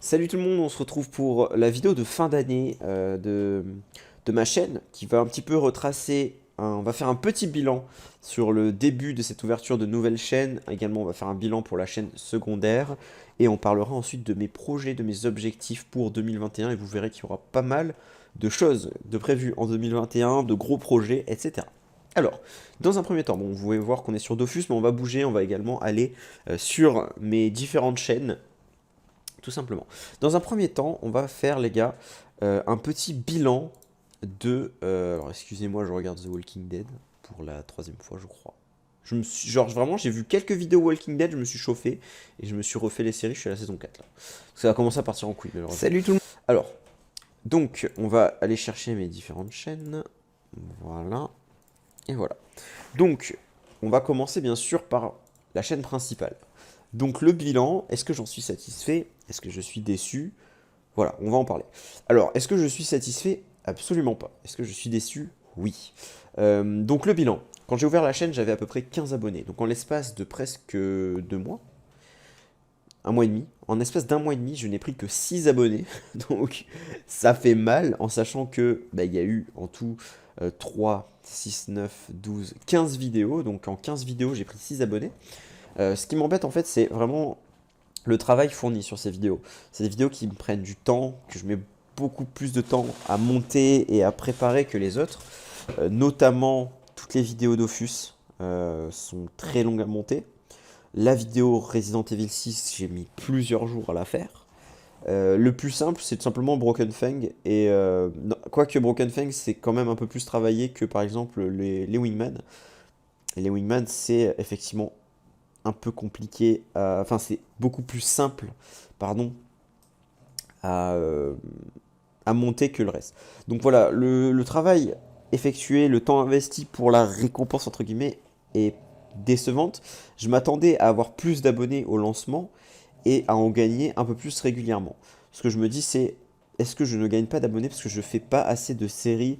Salut tout le monde, on se retrouve pour la vidéo de fin d'année de ma chaîne qui va un petit peu retracer, on va faire un petit bilan sur le début de cette ouverture de nouvelles chaînes. Également, on va faire un bilan pour la chaîne secondaire et on parlera ensuite de mes projets, de mes objectifs pour 2021 et vous verrez qu'il y aura pas mal de choses de prévues en 2021, de gros projets, etc. Alors, dans un premier temps, bon, vous pouvez voir qu'on est sur Dofus, mais on va bouger, on va également aller sur mes différentes chaînes tout simplement. Dans un premier temps, on va faire, les gars, un petit bilan de... alors, excusez-moi, je regarde The Walking Dead pour la troisième fois, je crois. Genre, vraiment, j'ai vu quelques vidéos Walking Dead, je me suis chauffé, et je me suis refait les séries, je suis à la saison 4, là. Ça va commencer à partir en couille, malheureusement. Salut tout le monde. Alors, donc, on va aller chercher mes différentes chaînes. Voilà. Et voilà. Donc, on va commencer, bien sûr, par la chaîne principale. Donc le bilan, est-ce que j'en suis satisfait? Est-ce que je suis déçu? Voilà, on va en parler. Alors, est-ce que je suis satisfait? Absolument pas. Est-ce que je suis déçu? Oui. Donc le bilan. Quand j'ai ouvert la chaîne, j'avais à peu près 15 abonnés. Donc en l'espace de presque 2 mois, un mois et demi, en l'espace d'un mois et demi, je n'ai pris que 6 abonnés. Donc ça fait mal, en sachant que il y a eu en tout 3, 6, 9, 12, 15 vidéos. Donc en 15 vidéos, j'ai pris 6 abonnés. Ce qui m'embête en fait, c'est vraiment le travail fourni sur ces vidéos. C'est des vidéos qui me prennent du temps, que je mets beaucoup plus de temps à monter et à préparer que les autres. Notamment, toutes les vidéos Dofus sont très longues à monter. La vidéo Resident Evil 6, j'ai mis plusieurs jours à la faire. Le plus simple, c'est tout simplement Broken Fang. Et quoique Broken Fang, c'est quand même un peu plus travaillé que par exemple les Wingman. Et les Wingman, c'est effectivement un peu compliqué, enfin c'est beaucoup plus simple, pardon, à, euh, à monter que le reste. Donc voilà, le travail effectué, le temps investi pour la récompense entre guillemets est décevante. Je m'attendais à avoir plus d'abonnés au lancement et à en gagner un peu plus régulièrement. Ce que je me dis c'est, est-ce que je ne gagne pas d'abonnés parce que je fais pas assez de séries?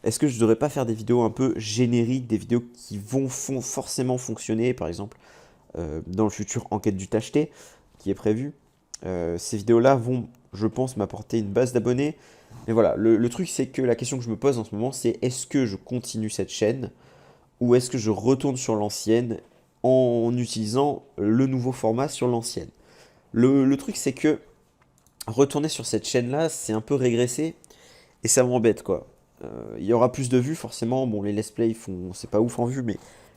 Est-ce que je ne devrais pas faire des vidéos un peu génériques, des vidéos qui vont forcément fonctionner, par exemple dans le futur Enquête du Tacheté qui est prévu. Ces vidéos-là vont, je pense, m'apporter une base d'abonnés. Mais voilà, le truc c'est que la question que je me pose en ce moment, c'est est-ce que je continue cette chaîne ou est-ce que je retourne sur l'ancienne en utilisant le nouveau format sur l'ancienne. Le truc c'est que retourner sur cette chaîne-là, c'est un peu régressé et ça m'embête quoi. Il y aura plus de vues forcément, bon les let's play font, c'est pas ouf en vues, mais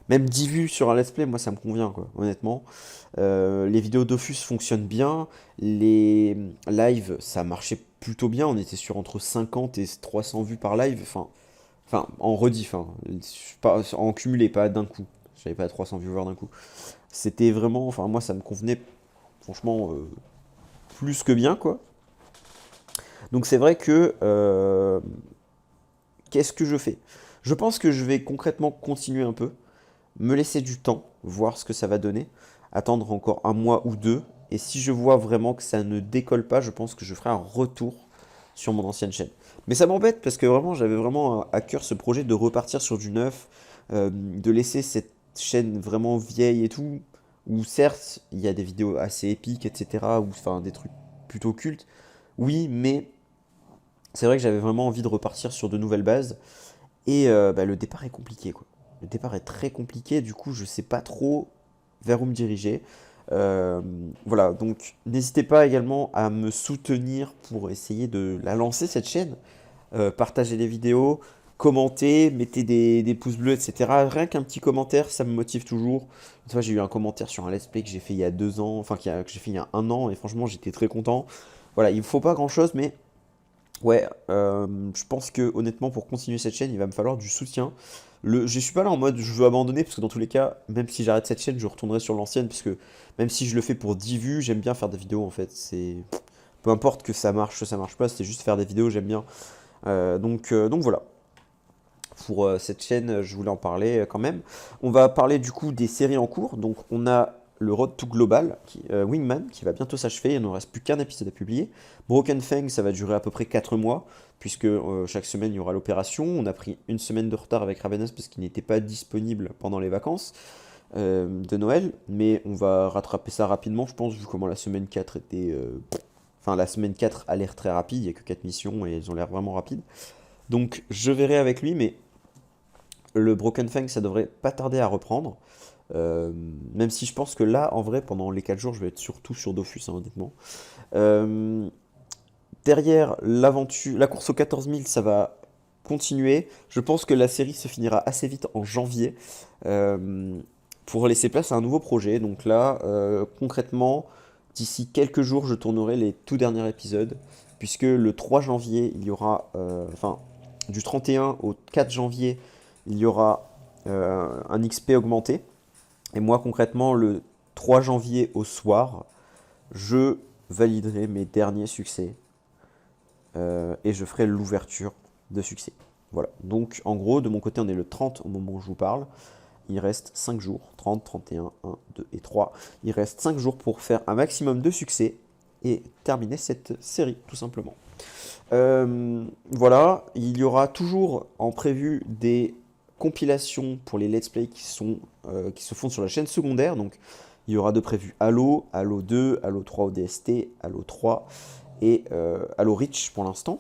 même 10 vues sur un let's play, moi ça me convient quoi, honnêtement. Les vidéos Dofus fonctionnent bien, les lives ça marchait plutôt bien, on était sur entre 50 et 300 vues par live, enfin en rediff, hein, pas, en cumulé, pas d'un coup. J'avais pas 300 viewers d'un coup. C'était vraiment, enfin moi ça me convenait franchement plus que bien quoi. Donc c'est vrai que qu'est-ce que je fais? Je pense que je vais concrètement continuer un peu, me laisser du temps, voir ce que ça va donner, attendre encore un mois ou deux, et si je vois vraiment que ça ne décolle pas, je pense que je ferai un retour sur mon ancienne chaîne. Mais ça m'embête parce que vraiment, j'avais vraiment à cœur ce projet de repartir sur du neuf, de laisser cette chaîne vraiment vieille et tout, où certes, il y a des vidéos assez épiques, etc., ou enfin des trucs plutôt cultes, oui, mais c'est vrai que j'avais vraiment envie de repartir sur de nouvelles bases. Et le départ est compliqué, quoi. Le départ est très compliqué, du coup, je sais pas trop vers où me diriger. Euh, voilà, donc n'hésitez pas également à me soutenir pour essayer de la lancer, cette chaîne. Partagez les vidéos, commentez, mettez des pouces bleus, etc. Rien qu'un petit commentaire, ça me motive toujours. Une fois, j'ai eu un commentaire sur un let's play que j'ai fait il y a 2 ans, enfin que j'ai fait il y a un an, et franchement, j'étais très content. Voilà, il ne faut pas grand-chose, mais ouais, je pense que honnêtement pour continuer cette chaîne, il va me falloir du soutien. Je suis pas là en mode je veux abandonner parce que dans tous les cas, même si j'arrête cette chaîne, je retournerai sur l'ancienne puisque même si je le fais pour 10 vues, j'aime bien faire des vidéos en fait. C'est peu importe que ça marche pas, c'est juste faire des vidéos, j'aime bien. Donc voilà. Pour cette chaîne, je voulais en parler quand même. On va parler du coup des séries en cours. Donc on a le Road to Global, Wingman, qui va bientôt s'achever. Il ne nous reste plus qu'un épisode à publier. Broken Fang, ça va durer à peu près 4 mois, puisque chaque semaine il y aura l'opération. On a pris une semaine de retard avec Ravenous parce qu'il n'était pas disponible pendant les vacances de Noël. Mais on va rattraper ça rapidement, je pense, vu comment la semaine 4 était. Enfin, la semaine 4 a l'air très rapide, il n'y a que 4 missions et elles ont l'air vraiment rapides. Donc je verrai avec lui, mais le Broken Fang, ça devrait pas tarder à reprendre. Euh, Même si je pense que là, en vrai, pendant les 4 jours, je vais être surtout sur Dofus, hein, honnêtement. Euh, Derrière l'aventure, la course aux 14 000, ça va continuer. Je pense que la série se finira assez vite en janvier euh, pour laisser place à un nouveau projet. Donc là, concrètement, d'ici quelques jours, je tournerai les tout derniers épisodes, puisque le 3 janvier, il y aura, enfin, du 31 au 4 janvier, il y aura un XP augmenté. Et moi, concrètement, le 3 janvier au soir, je validerai mes derniers succès et je ferai l'ouverture de succès. Voilà. Donc, en gros, de mon côté, on est le 30 au moment où je vous parle. Il reste 5 jours. 30, 31, 1, 2 et 3. Il reste 5 jours pour faire un maximum de succès et terminer cette série, tout simplement. Voilà. Il y aura toujours en prévu des compilations pour les let's play qui se font sur la chaîne secondaire. Donc, il y aura de prévus Halo, Halo 2, Halo 3 ODST, Halo 3 et Halo Reach pour l'instant.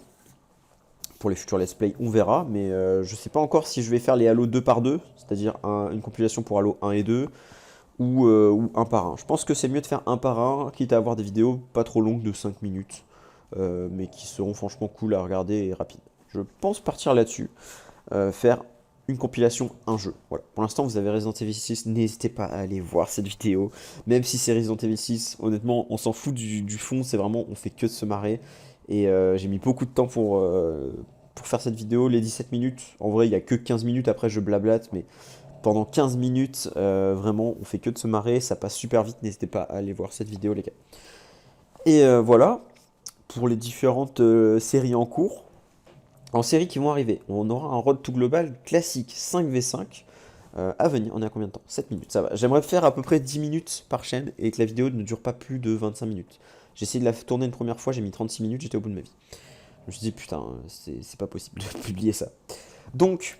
Pour les futurs let's play, on verra, mais je sais pas encore si je vais faire les Halo 2 par 2, c'est-à-dire une compilation pour Halo 1 et 2, ou un par un. Je pense que c'est mieux de faire un par un, quitte à avoir des vidéos pas trop longues de 5 minutes, mais qui seront franchement cool à regarder et rapides. Je pense partir là-dessus, faire une compilation, un jeu. Voilà. Pour l'instant, vous avez Resident Evil 6, n'hésitez pas à aller voir cette vidéo, même si c'est Resident Evil 6, honnêtement, on s'en fout du fond, c'est vraiment, on fait que de se marrer. Et j'ai mis beaucoup de temps pour faire cette vidéo, les 17 minutes. En vrai, il n'y a que 15 minutes, après je blablate, mais pendant 15 minutes, vraiment, on fait que de se marrer, ça passe super vite, n'hésitez pas à aller voir cette vidéo, les gars. Et voilà, pour les différentes séries en cours. En séries qui vont arriver, on aura un Road to Global classique 5v5 à venir. On est à combien de temps? 7 minutes, ça va. J'aimerais faire à peu près 10 minutes par chaîne et que la vidéo ne dure pas plus de 25 minutes. J'ai essayé de la tourner une première fois, j'ai mis 36 minutes, j'étais au bout de ma vie. Je me suis dit, putain, c'est pas possible de publier ça. Donc,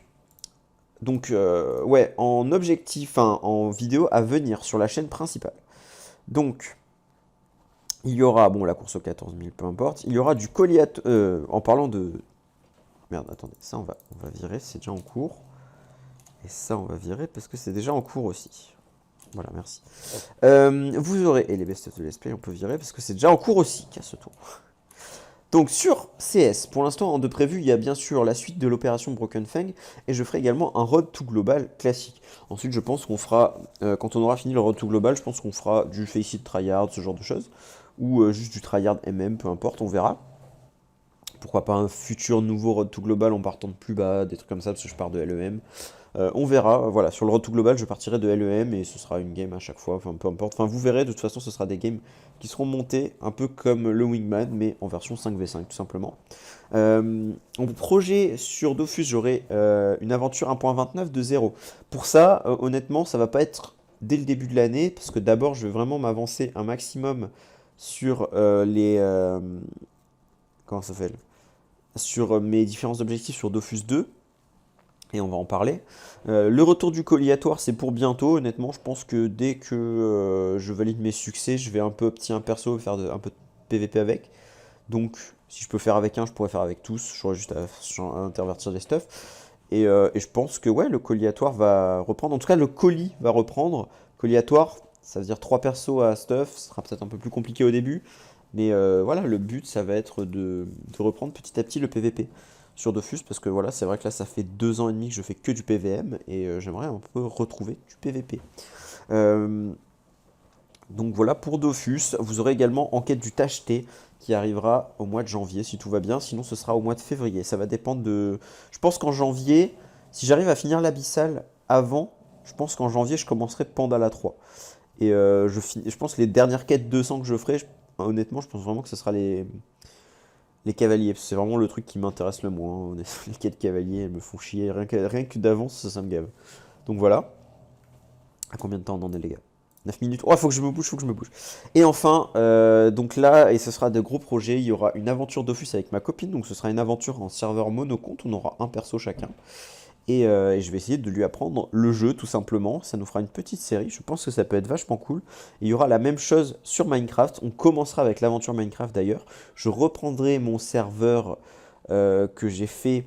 ouais, en objectif, enfin, en vidéo à venir sur la chaîne principale. Donc, il y aura, bon, la course aux 14 000, peu importe. Il y aura du colliateur, en parlant de... Merde, attendez, ça on va virer, c'est déjà en cours. Et ça on va virer parce que c'est déjà en cours aussi. Voilà, merci. Vous aurez, et les best of the let's play on peut virer parce que c'est déjà en cours aussi, casse-toi. Donc sur CS, pour l'instant de prévu, il y a bien sûr la suite de l'opération Broken Fang, et je ferai également un Road to Global classique. Ensuite je pense qu'on fera, quand on aura fini le Road to Global, je pense qu'on fera du Face It Tryhard, ce genre de choses, ou juste du Tryhard MM, peu importe, on verra. Pourquoi pas un futur nouveau Road to Global en partant de plus bas, des trucs comme ça, parce que je pars de LEM. On verra, voilà, sur le Road to Global, je partirai de LEM et ce sera une game à chaque fois, enfin peu importe. Enfin, vous verrez, de toute façon, ce sera des games qui seront montés un peu comme le Wingman, mais en version 5v5, tout simplement. En projet sur Dofus, j'aurai une aventure 1.29 de 0. Pour ça, honnêtement, ça va pas être dès le début de l'année, parce que d'abord, je vais vraiment m'avancer un maximum sur les... comment ça s'appelle? Sur mes différents objectifs sur Dofus 2. Et on va en parler. Le retour du colliatoire, c'est pour bientôt. Honnêtement, je pense que dès que je valide mes succès, je vais un peu opter un perso, faire un peu de PVP avec. Donc, si je peux faire avec un, je pourrais faire avec tous. J'aurais juste à intervertir les stuffs. Et je pense que ouais, le colliatoire va reprendre. En tout cas, le colis va reprendre. Colliatoire, ça veut dire 3 persos à stuff. Ce sera peut-être un peu plus compliqué au début. Mais voilà, le but, ça va être de reprendre petit à petit le PVP sur Dofus, parce que voilà, c'est vrai que là, ça fait 2 ans et demi que je fais que du PVM, et j'aimerais un peu retrouver du PVP. Donc voilà pour Dofus. Vous aurez également Enquête du Tacheté, qui arrivera au mois de janvier, si tout va bien, sinon ce sera au mois de février. Ça va dépendre de... Je pense qu'en janvier, si j'arrive à finir l'Abyssal avant, je pense qu'en janvier, je commencerai Pandala 3. Et je pense que les dernières quêtes 200 que je ferai, honnêtement, je pense vraiment que ce sera les cavaliers. C'est vraiment le truc qui m'intéresse le moins. Les quêtes cavaliers, elles me font chier. Rien que d'avance, ça me gave. Donc voilà. À combien de temps on en est, les gars? 9 minutes. Oh, faut que je me bouge, faut que je me bouge. Et enfin, donc là, et ce sera de gros projets, il y aura une aventure Dofus avec ma copine. Donc ce sera une aventure en serveur monocompte. On aura un perso chacun. Et je vais essayer de lui apprendre le jeu tout simplement. Ça nous fera une petite série. Je pense que ça peut être vachement cool. Et il y aura la même chose sur Minecraft. On commencera avec l'aventure Minecraft d'ailleurs. Je reprendrai mon serveur que j'ai fait.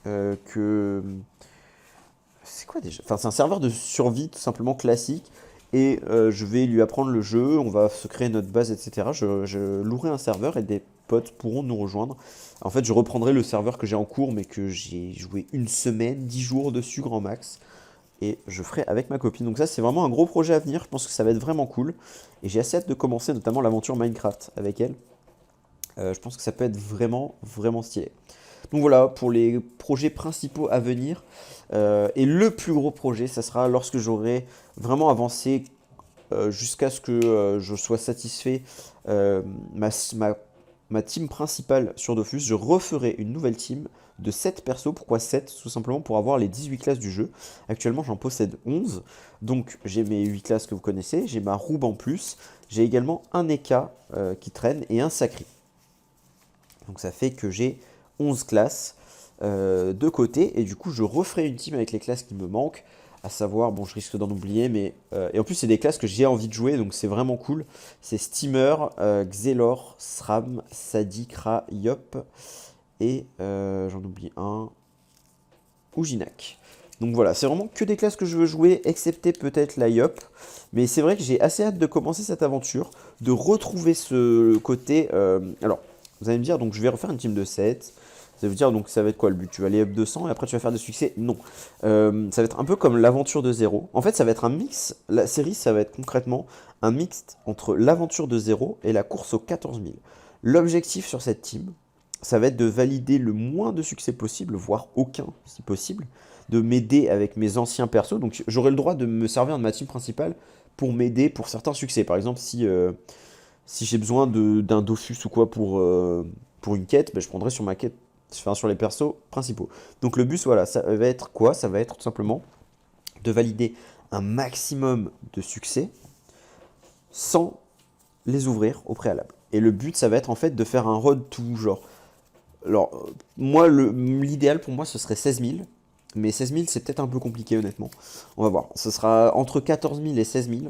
Que c'est quoi déjà? Enfin, c'est un serveur de survie tout simplement classique. Et je vais lui apprendre le jeu, on va se créer notre base, etc. Je louerai un serveur et des potes pourront nous rejoindre. En fait, je reprendrai le serveur que j'ai en cours, mais que j'ai joué une semaine, 10 jours dessus grand max. Et je ferai avec ma copine. Donc ça, c'est vraiment un gros projet à venir. Je pense que ça va être vraiment cool. Et j'ai assez hâte de commencer notamment l'aventure Minecraft avec elle. Je pense que ça peut être vraiment, vraiment stylé. Donc voilà, pour les projets principaux à venir. Et le plus gros projet, ça sera lorsque j'aurai vraiment avancé jusqu'à ce que je sois satisfait ma, ma, ma team principale sur Dofus. Je referai une nouvelle team de 7 persos. Pourquoi 7? Tout simplement pour avoir les 18 classes du jeu. Actuellement, j'en possède 11. Donc j'ai mes 8 classes que vous connaissez. J'ai ma roube en plus. J'ai également un Eka qui traîne et un Sacri. Donc ça fait que j'ai 11 classes de côté. Et du coup, je referai une team avec les classes qui me manquent. À savoir, bon, je risque d'en oublier, mais... et en plus, c'est des classes que j'ai envie de jouer, donc c'est vraiment cool. C'est Steamer, Xelor, Sram, Sadi, Kra, Yop. Et j'en oublie un. Ujinak. Donc voilà, c'est vraiment que des classes que je veux jouer, excepté peut-être la Yop. Mais c'est vrai que j'ai assez hâte de commencer cette aventure, de retrouver ce côté... alors, vous allez me dire, donc je vais refaire une team de 7. Ça veut dire, donc ça va être quoi le but? Tu vas aller up 200 et après tu vas faire des succès? Non. Ça va être un peu comme l'aventure de 0. En fait, ça va être un mix. La série, ça va être concrètement un mix entre l'aventure de 0 et la course aux 14 000. L'objectif sur cette team, ça va être de valider le moins de succès possible, voire aucun si possible, de m'aider avec mes anciens persos. Donc j'aurai le droit de me servir de ma team principale pour m'aider pour certains succès. Par exemple, si j'ai besoin d'un Dofus ou quoi pour une quête, ben, je prendrai sur ma quête, enfin, sur les persos principaux. Donc le but, voilà, ça va être quoi? Ça va être tout simplement de valider un maximum de succès sans les ouvrir au préalable. Et le but, ça va être en fait de faire un road to genre. Alors, moi, l'idéal pour moi, ce serait 16 000. Mais 16 000, c'est peut-être un peu compliqué, honnêtement. On va voir. Ce sera entre 14 000 et 16 000.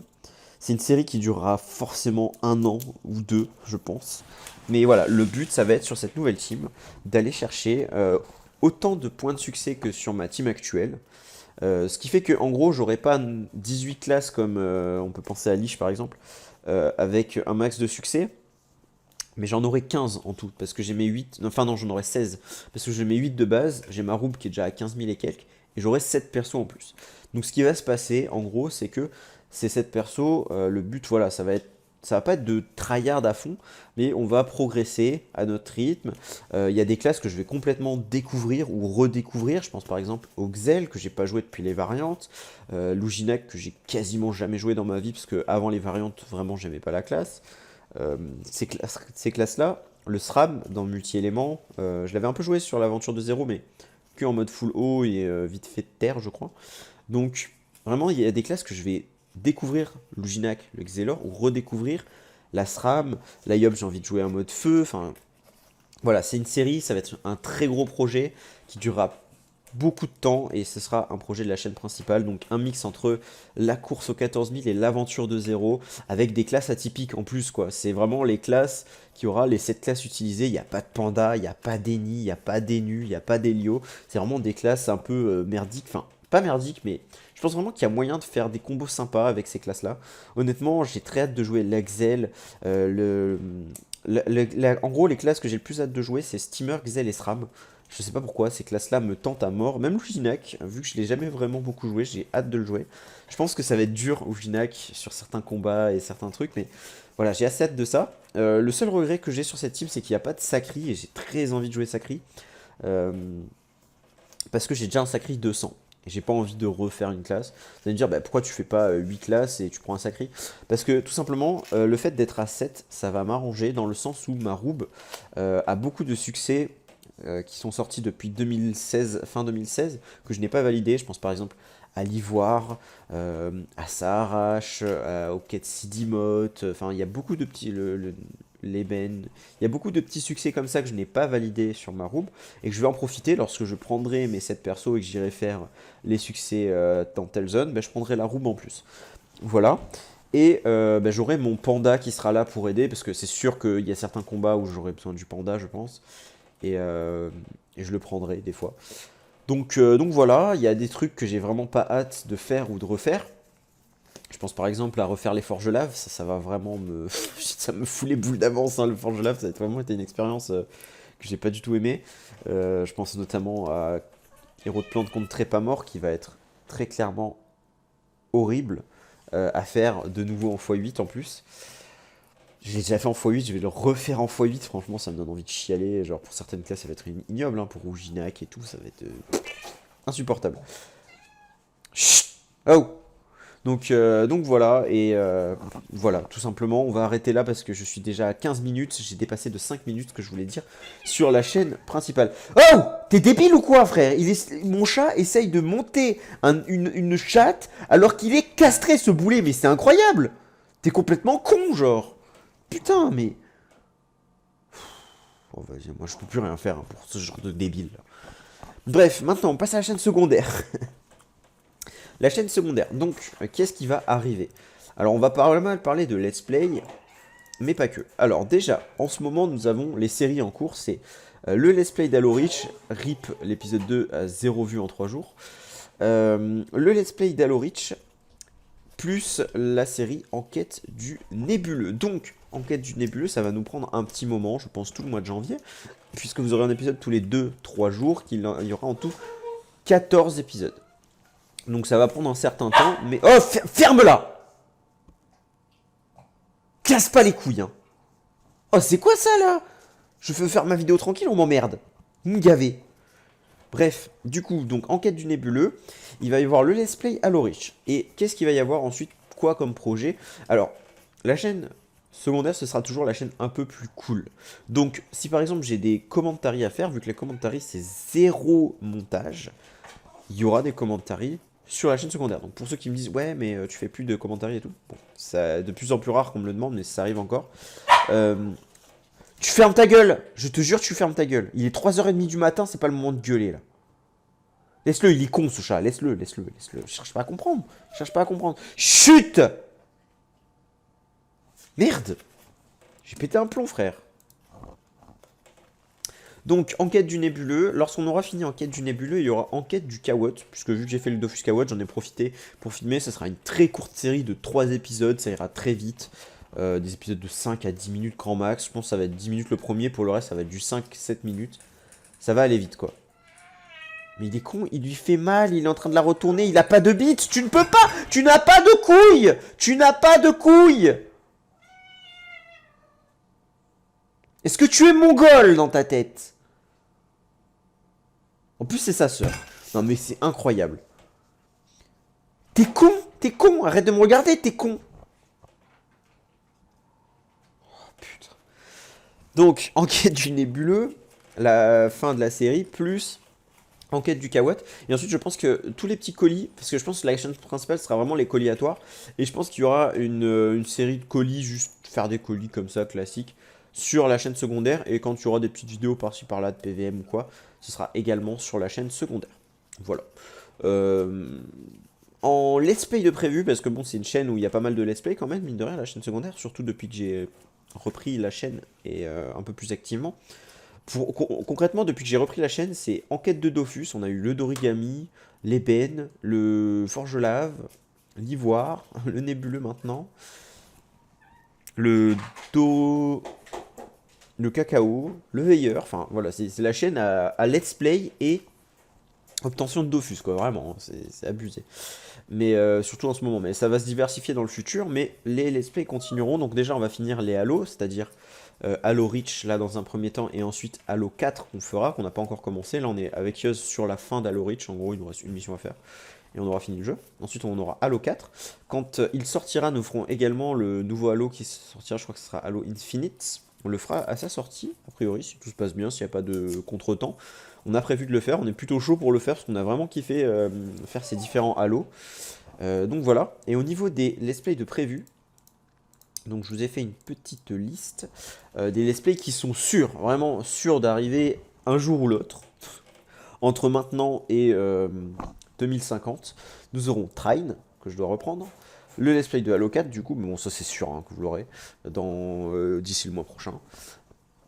C'est une série qui durera forcément un an ou deux, je pense. Mais voilà, le but, ça va être sur cette nouvelle team d'aller chercher autant de points de succès que sur ma team actuelle. Ce qui fait que, en gros, j'aurai pas 18 classes comme on peut penser à Lich par exemple, avec un max de succès. Mais j'en aurai 15 en tout, parce que j'ai mes 8, enfin non, j'en aurai 16, parce que j'ai mes 8 de base, j'ai ma roube qui est déjà à 15 000 et quelques, et j'aurai 7 persos en plus. Donc ce qui va se passer, en gros, c'est que ces 7 persos, le but, voilà, ça va pas être de tryhard à fond, mais on va progresser à notre rythme. Il y a des classes que je vais complètement découvrir ou redécouvrir, je pense par exemple au Xel, que j'ai pas joué depuis les variantes, Luginak, que j'ai quasiment jamais joué dans ma vie, parce que avant les variantes, vraiment, j'aimais pas la classe. Ces classes-là, le SRAM dans multi-éléments, je l'avais un peu joué sur l'aventure de 0, mais que en mode full haut et vite fait de terre, je crois. Donc, vraiment, il y a des classes que je vais découvrir, Luginak, le Xelor, ou redécouvrir la SRAM, la Yob, j'ai envie de jouer en mode feu. Enfin, voilà, c'est une série, ça va être un très gros projet qui durera beaucoup de temps et ce sera un projet de la chaîne principale, donc un mix entre la course aux 14 000 et l'aventure de 0 avec des classes atypiques en plus quoi. C'est vraiment les classes qui aura les 7 classes utilisées, il n'y a pas de panda, il n'y a pas d'Eni, il n'y a pas d'Enu, il n'y a pas d'Elio, c'est vraiment des classes un peu merdiques, enfin pas merdiques mais je pense vraiment qu'il y a moyen de faire des combos sympas avec ces classes là. Honnêtement j'ai très hâte de jouer l'Axel, en gros les classes que j'ai le plus hâte de jouer c'est Steamer, Xel et SRAM. Je sais pas pourquoi, ces classes-là me tentent à mort. Même Ujinac, vu que je l'ai jamais vraiment beaucoup joué, j'ai hâte de le jouer. Je pense que ça va être dur, Ujinac, sur certains combats et certains trucs, mais voilà, j'ai assez hâte de ça. Le seul regret que j'ai sur cette team, c'est qu'il n'y a pas de Sacri, et j'ai très envie de jouer Sacri. Euh, Parce que j'ai déjà un Sacri 200. Et j'ai pas envie de refaire une classe. Vous allez me dire, bah, pourquoi tu fais pas 8 classes et tu prends un Sacri? Parce que tout simplement, le fait d'être à 7, ça va m'arranger dans le sens où ma roube a beaucoup de succès qui sont sortis depuis 2016, fin 2016, que je n'ai pas validé. Je pense par exemple à l'Ivoire, à Saharash, au Quai de Sidimote. Enfin, il y a beaucoup de petits. l'ébène. Il y a beaucoup de petits succès comme ça que je n'ai pas validé sur ma room et que je vais en profiter lorsque je prendrai mes 7 persos et que j'irai faire les succès dans telle zone, je prendrai la room en plus. Voilà. Et j'aurai mon panda qui sera là pour aider parce que c'est sûr qu'il y a certains combats où j'aurai besoin du panda, je pense. Et je le prendrai des fois. Donc voilà, il y a des trucs que j'ai vraiment pas hâte de faire ou de refaire. Je pense par exemple à refaire les forges lave, ça va vraiment me... ça me fout les boules d'avance, hein, le forge lave, ça a vraiment été une expérience que j'ai pas du tout aimé. Je pense notamment à Héros de Plante contre Trépas Mort qui va être très clairement horrible à faire de nouveau en x8 en plus. Je l'ai déjà fait en x8, je vais le refaire en x8, franchement ça me donne envie de chialer, genre pour certaines classes ça va être ignoble, hein, pour Rouginac et tout, ça va être insupportable. Chut. Oh. Donc voilà, et voilà, tout simplement, on va arrêter là parce que je suis déjà à 15 minutes, j'ai dépassé de 5 minutes ce que je voulais dire sur la chaîne principale. Oh. T'es débile ou quoi, frère? Mon chat essaye de monter une chatte alors qu'il est castré, ce boulet, mais c'est incroyable. T'es complètement con, genre. Putain, mais... Oh, vas-y, moi je peux plus rien faire hein, pour ce genre de débile. Bref, maintenant on passe à la chaîne secondaire. La chaîne secondaire, donc, qu'est-ce qui va arriver? Alors, on va pas mal parler de let's play, mais pas que. Alors, déjà, en ce moment, nous avons les séries en cours, c'est le let's play d'Halo Reach, RIP, l'épisode 2 à 0 vues en 3 jours. Le let's play d'Halo Reach, plus la série Enquête du Nébuleux. Donc, Enquête du Nébuleux, ça va nous prendre un petit moment, je pense tout le mois de janvier, puisque vous aurez un épisode tous les 2-3 jours, qu'il y aura en tout 14 épisodes. Donc ça va prendre un certain temps, mais... Oh, ferme-la! Casse pas les couilles, hein. Oh, c'est quoi ça, là? Je veux faire ma vidéo tranquille, on m'emmerde. Vous me gavez. Bref, du coup, donc, Enquête du Nébuleux, il va y avoir le let's play Halo Reach. Et qu'est-ce qu'il va y avoir ensuite, quoi comme projet? Alors, la chaîne secondaire, ce sera toujours la chaîne un peu plus cool. Donc, si par exemple, j'ai des commentaries à faire, vu que les commentaries, c'est 0 montage, il y aura des commentaries sur la chaîne secondaire. Donc pour ceux qui me disent ouais mais tu fais plus de commentaires et tout, bon, c'est de plus en plus rare qu'on me le demande mais ça arrive encore. Tu fermes ta gueule, je te jure tu fermes ta gueule. Il est 3h30 du matin, c'est pas le moment de gueuler là. Laisse-le, il est con ce chat, laisse-le. Cherche pas à comprendre, Chut. Merde. J'ai pété un plomb frère. Donc, Enquête du Nébuleux. Lorsqu'on aura fini Enquête du Nébuleux, il y aura Enquête du Kawot. Puisque vu que j'ai fait le Dofus Kawot, j'en ai profité pour filmer. Ça sera une très courte série de 3 épisodes. Ça ira très vite. Des épisodes de 5 à 10 minutes grand max. Je pense que ça va être 10 minutes le premier. Pour le reste, ça va être du 5-7 minutes. Ça va aller vite, quoi. Mais il est con, il lui fait mal. Il est en train de la retourner. Il a pas de bits. Tu ne peux pas. Tu n'as pas de couilles. Tu n'as pas de couilles. Est-ce que tu es mongol dans ta tête? En plus, c'est sa sœur. Non, mais c'est incroyable. T'es con, arrête de me regarder, t'es con. Oh, putain. Donc, Enquête du Nébuleux, la fin de la série, plus Enquête du Kawot. Et ensuite, je pense que tous les petits colis, parce que je pense que la chaîne principale sera vraiment les colis à toi. Et je pense qu'il y aura une série de colis, juste faire des colis comme ça, classiques, sur la chaîne secondaire. Et quand il y aura des petites vidéos par-ci par-là de PVM ou quoi, ce sera également sur la chaîne secondaire. Voilà. En let's play de prévu, parce que bon, c'est une chaîne où il y a pas mal de let's play quand même, mine de rien, la chaîne secondaire, surtout depuis que j'ai repris la chaîne et un peu plus activement. Concrètement, depuis que j'ai repris la chaîne, c'est Enquête de Dofus, on a eu le Dorigami, l'ébène, le Forge Lave, l'ivoire, le nébuleux maintenant, le cacao, le veilleur, enfin voilà, c'est la chaîne à let's play et obtention de Dofus, quoi, vraiment, c'est abusé. Mais surtout en ce moment, mais ça va se diversifier dans le futur, mais les let's play continueront, donc déjà on va finir les Halo, c'est-à-dire Halo Reach là dans un premier temps, et ensuite Halo 4 on fera, qu'on n'a pas encore commencé, là on est avec Yuz sur la fin d'Halo Reach, en gros il nous reste une mission à faire, et on aura fini le jeu. Ensuite on aura Halo 4, quand il sortira nous ferons également le nouveau Halo qui sortira, je crois que ce sera Halo Infinite, on le fera à sa sortie, a priori, si tout se passe bien, s'il n'y a pas de contretemps. On a prévu de le faire, on est plutôt chaud pour le faire, parce qu'on a vraiment kiffé faire ces différents Halo. Donc voilà, et au niveau des let's play de prévu, Donc je vous ai fait une petite liste des let's play qui sont sûrs, vraiment sûrs d'arriver un jour ou l'autre. Entre maintenant et 2050, nous aurons Trine, que je dois reprendre, le let's play de Halo 4 du coup, mais bon ça c'est sûr hein, que vous l'aurez d'ici le mois prochain.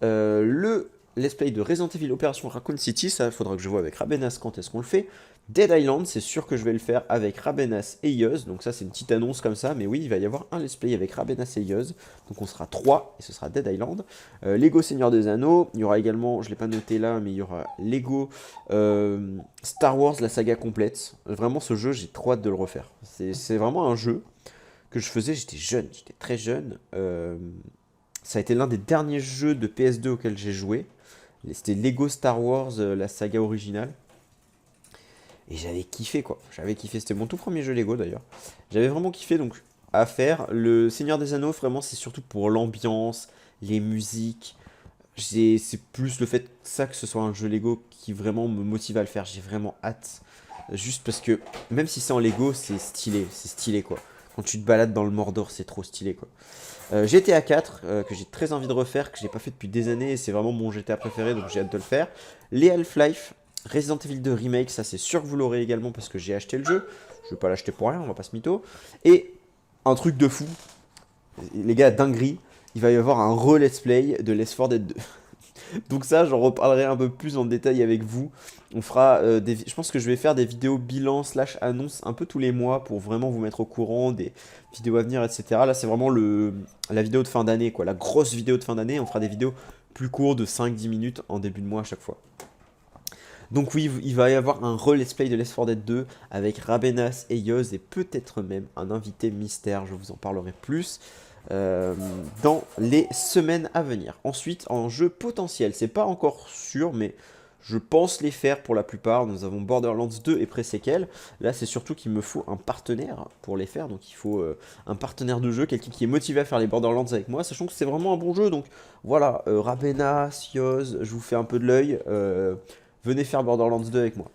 Le let's play de Resident Evil Opération Raccoon City, ça il faudra que je vois avec Rabenas quand est-ce qu'on le fait. Dead Island, c'est sûr que je vais le faire avec Rabenas et Yoz, donc ça c'est une petite annonce comme ça, mais oui, il va y avoir un let's play avec Rabenas et Yoz, donc on sera 3 et ce sera Dead Island. Lego Seigneur des Anneaux, il y aura également, je ne l'ai pas noté là, mais il y aura Lego Star Wars, la saga complète. Vraiment ce jeu, j'ai trop hâte de le refaire. C'est vraiment un jeu que je faisais, j'étais jeune, j'étais très jeune. Ça a été l'un des derniers jeux de PS2 auxquels j'ai joué. C'était Lego Star Wars, la saga originale. Et j'avais kiffé quoi, j'avais kiffé, c'était mon tout premier jeu Lego d'ailleurs. J'avais vraiment kiffé donc à faire. Le Seigneur des Anneaux vraiment c'est surtout pour l'ambiance, les musiques. C'est plus le fait que ce soit un jeu Lego qui vraiment me motive à le faire, j'ai vraiment hâte. Juste parce que même si c'est en Lego c'est stylé quoi. Quand tu te balades dans le Mordor c'est trop stylé quoi. GTA 4 que j'ai très envie de refaire, que j'ai pas fait depuis des années et c'est vraiment mon GTA préféré donc j'ai hâte de le faire. Les Half-Life, Resident Evil 2 Remake, ça c'est sûr que vous l'aurez également parce que j'ai acheté le jeu. Je vais pas l'acheter pour rien, on va pas se mytho. Et un truc de fou, les gars, dinguerie, il va y avoir un re-let's play de Left 4 Dead 2. Donc ça, j'en reparlerai un peu plus en détail avec vous. On fera je pense que je vais faire des vidéos bilan slash annonces un peu tous les mois pour vraiment vous mettre au courant des vidéos à venir, etc. Là, c'est vraiment la vidéo de fin d'année, quoi. La grosse vidéo de fin d'année. On fera des vidéos plus courtes de 5-10 minutes en début de mois à chaque fois. Donc oui, il va y avoir un re-let's play de Left 4 Dead 2 avec Rabenas et Yoz et peut-être même un invité mystère, je vous en parlerai plus dans les semaines à venir. Ensuite, en jeu potentiel, c'est pas encore sûr, mais je pense les faire pour la plupart. Nous avons Borderlands 2 et pré-séquelles. Là, c'est surtout qu'il me faut un partenaire pour les faire. Donc il faut un partenaire de jeu, quelqu'un qui est motivé à faire les Borderlands avec moi, sachant que c'est vraiment un bon jeu. Donc voilà, Rabenas, Yoz, je vous fais un peu de l'œil. Venez faire Borderlands 2 avec moi.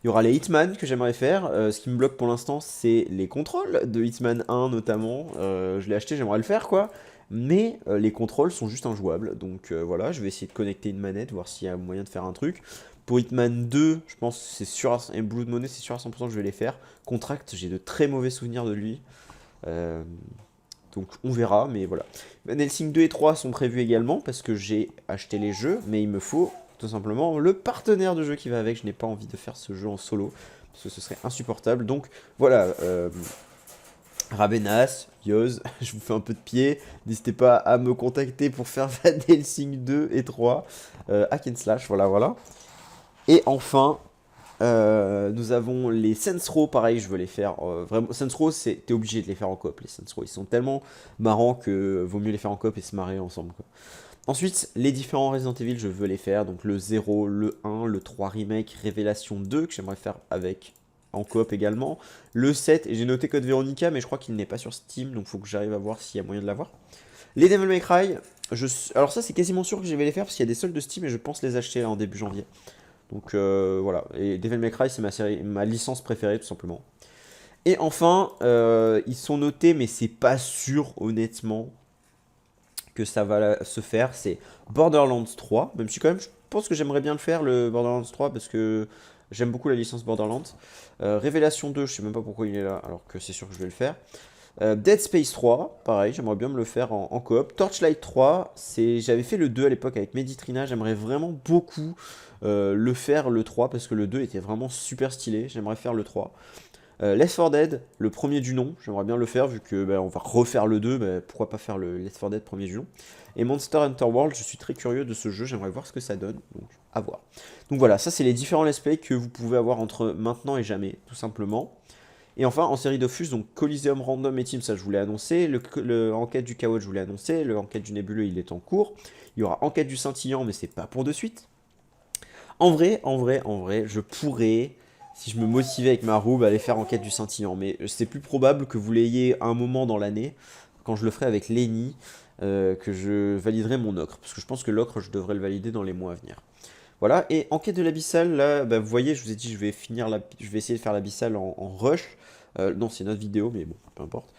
Il y aura les Hitman que j'aimerais faire. Ce qui me bloque pour l'instant, c'est les contrôles de Hitman 1 notamment. Je l'ai acheté, j'aimerais le faire quoi. Mais les contrôles sont juste injouables. Donc voilà, je vais essayer de connecter une manette, voir s'il y a moyen de faire un truc. Pour Hitman 2, je pense que c'est sûr, et Blood Money, c'est sûr à 100% que je vais les faire. Contract, j'ai de très mauvais souvenirs de lui. Donc on verra, mais voilà. Van Helsing 2 et 3 sont prévus également, parce que j'ai acheté les jeux, mais il me faut tout simplement le partenaire de jeu qui va avec. Je n'ai pas envie de faire ce jeu en solo, parce que ce serait insupportable. Donc voilà, Rabenas, Yoz, je vous fais un peu de pied. N'hésitez pas à me contacter pour faire Van Helsing 2 et 3. Hack and Slash, voilà, voilà. Et enfin, nous avons les Saints Row, pareil, je veux les faire. Vraiment, Saints Row, t'es obligé de les faire en coop, les Saints Row. Ils sont tellement marrants que vaut mieux les faire en coop et se marrer ensemble, quoi. Ensuite, les différents Resident Evil, je veux les faire. Donc le 0, le 1, le 3 Remake, Révélation 2, que j'aimerais faire avec en coop également. Le 7, et j'ai noté Code Veronica, mais je crois qu'il n'est pas sur Steam, donc il faut que j'arrive à voir s'il y a moyen de l'avoir. Les Devil May Cry, alors ça c'est quasiment sûr que je vais les faire, parce qu'il y a des soldes de Steam, et je pense les acheter là, en début janvier. Donc voilà, et Devil May Cry, c'est ma licence préférée, tout simplement. Et enfin, ils sont notés, mais c'est pas sûr, honnêtement, que ça va se faire, c'est Borderlands 3, même si quand même je pense que j'aimerais bien le faire, le Borderlands 3, parce que j'aime beaucoup la licence Borderlands. Révélation 2, je sais même pas pourquoi il est là, alors que c'est sûr que je vais le faire. Dead Space 3, pareil, j'aimerais bien me le faire en coop. Torchlight 3, j'avais fait le 2 à l'époque avec Meditrina, j'aimerais vraiment beaucoup le faire le 3, parce que le 2 était vraiment super stylé, j'aimerais faire le 3. Left 4 Dead, le premier du nom, j'aimerais bien le faire vu que on va refaire le 2, pourquoi pas faire le Left 4 Dead premier du nom. Et Monster Hunter World, je suis très curieux de ce jeu, j'aimerais voir ce que ça donne, donc à voir. Donc voilà, ça c'est les différents let's play que vous pouvez avoir entre maintenant et jamais, tout simplement. Et enfin, en série Dofus, donc Coliseum Random et Team, ça je vous l'ai annoncé, le Enquête du Chaos, je vous l'ai annoncé, le Enquête du Nébuleux, il est en cours. Il y aura Enquête du Scintillant, mais c'est pas pour de suite. En vrai, je pourrais, si je me motivais avec ma roue, aller faire Enquête du Scintillant. Mais c'est plus probable que vous l'ayez un moment dans l'année, quand je le ferai avec Lenny, que je validerai mon ocre. Parce que je pense que l'ocre, je devrais le valider dans les mois à venir. Voilà, et Enquête de l'Abyssal, là, vous voyez, je vous ai dit, je vais essayer de faire l'Abyssal en rush. Non, c'est notre vidéo, mais bon, peu importe.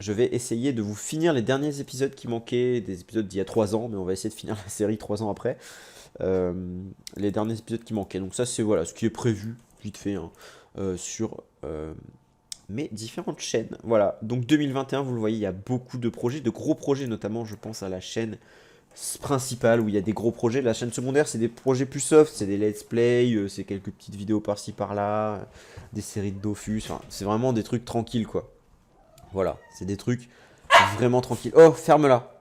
je vais essayer de vous finir les derniers épisodes qui manquaient, des épisodes d'il y a 3 ans, mais on va essayer de finir la série 3 ans après. Euh, les derniers épisodes qui manquaient. Donc ça, c'est voilà, ce qui est prévu, vite fait, hein, sur mes différentes chaînes. Voilà, donc 2021, vous le voyez, il y a beaucoup de projets, de gros projets, notamment, je pense à la chaîne principale où il y a des gros projets. La chaîne secondaire, c'est des projets plus soft, c'est des let's play, c'est quelques petites vidéos par-ci par-là, des séries de Dofus, enfin, c'est vraiment des trucs tranquilles, quoi. Voilà, c'est des trucs vraiment tranquilles. Oh, ferme-la!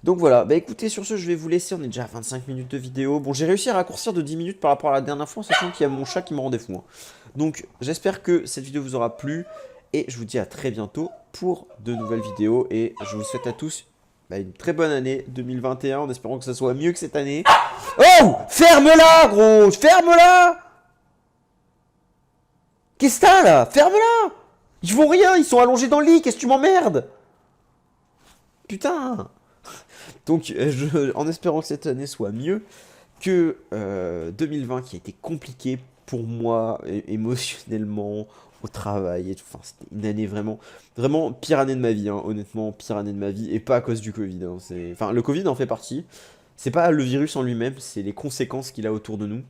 Donc voilà, bah écoutez, sur ce, je vais vous laisser, on est déjà à 25 minutes de vidéo. Bon, j'ai réussi à raccourcir de 10 minutes par rapport à la dernière fois, en sachant qu'il y a mon chat qui me rendait fou, hein. Donc, j'espère que cette vidéo vous aura plu, et je vous dis à très bientôt pour de nouvelles vidéos, et je vous souhaite à tous bah, une très bonne année 2021, en espérant que ça soit mieux que cette année. Oh! Ferme-la, gros! Ferme-la! Qu'est-ce que t'as, là? Ferme-la! Ils font rien, ils sont allongés dans le lit, qu'est-ce que tu m'emmerdes? Putain! Donc, en espérant que cette année soit mieux que 2020 qui a été compliqué pour moi émotionnellement, au travail et tout. Enfin, c'était une année vraiment, vraiment pire année de ma vie, hein, honnêtement, pire année de ma vie, et pas à cause du Covid, hein, enfin, le Covid en fait partie. C'est pas le virus en lui-même, c'est les conséquences qu'il a autour de nous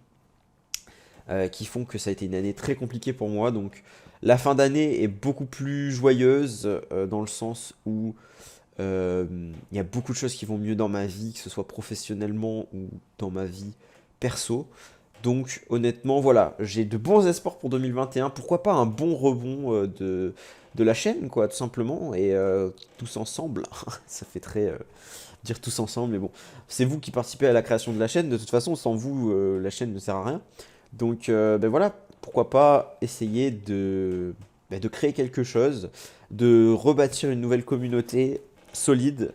qui font que ça a été une année très compliquée pour moi. Donc, la fin d'année est beaucoup plus joyeuse dans le sens où il y a beaucoup de choses qui vont mieux dans ma vie, que ce soit professionnellement ou dans ma vie perso. Donc honnêtement, voilà, j'ai de bons espoirs pour 2021. Pourquoi pas un bon rebond de la chaîne, quoi, tout simplement. Et tous ensemble, ça fait très dire tous ensemble, mais bon, c'est vous qui participez à la création de la chaîne. De toute façon, sans vous, la chaîne ne sert à rien. Donc ben voilà, pourquoi pas essayer de créer quelque chose, de rebâtir une nouvelle communauté solide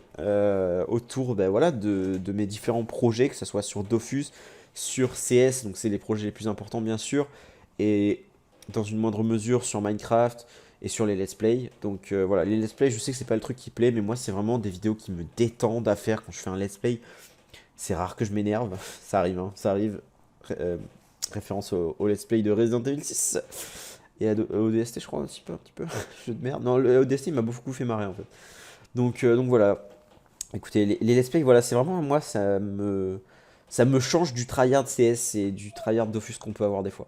autour ben voilà, de mes différents projets, que ce soit sur Dofus, sur CS, donc c'est les projets les plus importants bien sûr, et dans une moindre mesure sur Minecraft et sur les let's play. Donc voilà, les let's play, je sais que c'est pas le truc qui plaît, mais moi c'est vraiment des vidéos qui me détendent à faire quand je fais un let's play. C'est rare que je m'énerve, ça arrive, hein, ça arrive. Euh, Référence au let's play de Resident Evil 6 et à ODST, je crois, un petit peu. Jeu de merde. Non, le ODST il m'a beaucoup fait marrer en fait. Donc voilà. Écoutez, les let's play, voilà, c'est vraiment moi, ça me change du tryhard CS et du tryhard Dofus qu'on peut avoir des fois.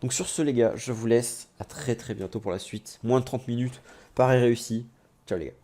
Donc sur ce les gars, je vous laisse. À très très bientôt pour la suite. Moins de 30 minutes, pareil réussi. Ciao les gars.